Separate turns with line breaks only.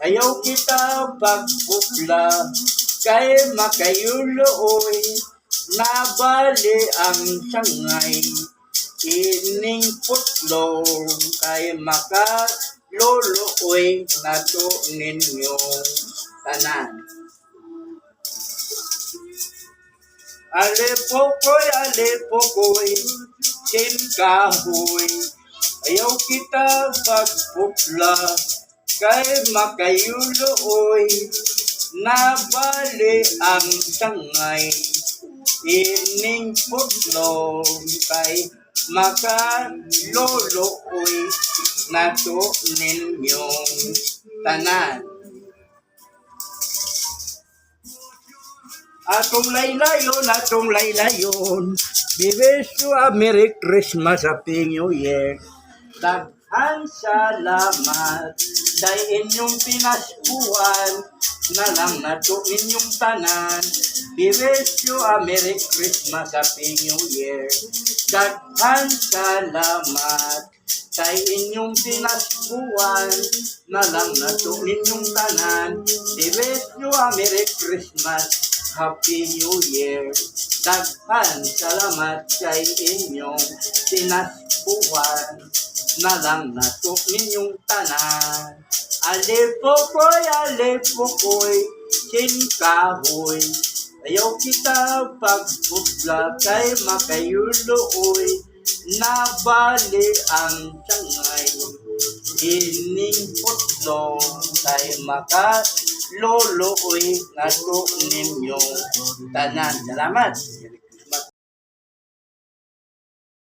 Ayaw kita pagpupla, kay makayuloy, nabali ang sangay. Ining putlong, kay makaluluoy, nato ninyong tanan. Alepokoy, sinkahoy, ayaw kita pagpupla, kay makayuloy, nabali ang sangay. Ining putlong, kay makaluluoy, nato ninyong tanan. Atong laylayon, bibeso a Merry Christmas, Happy New Year. Daghan salamat, dahil inyong pinaskuhan, na lang nato inyong tanan. Bibeso a Merry Christmas, Happy New Year. Daghan salamat, dahil inyong pinaskuhan, na lang nato inyong tanan. Bibeso a Merry Christmas, Happy New Year. Daghan salamat kay inyong tinaspuan, na lang nato ninyong tanan. Alepokoy, sinkahoy, ayaw kita pagpupla, kay makayuloy, nabali ang sangay. Ining putlong, kay makaluluoy, nato ninyong tanan. Salamat.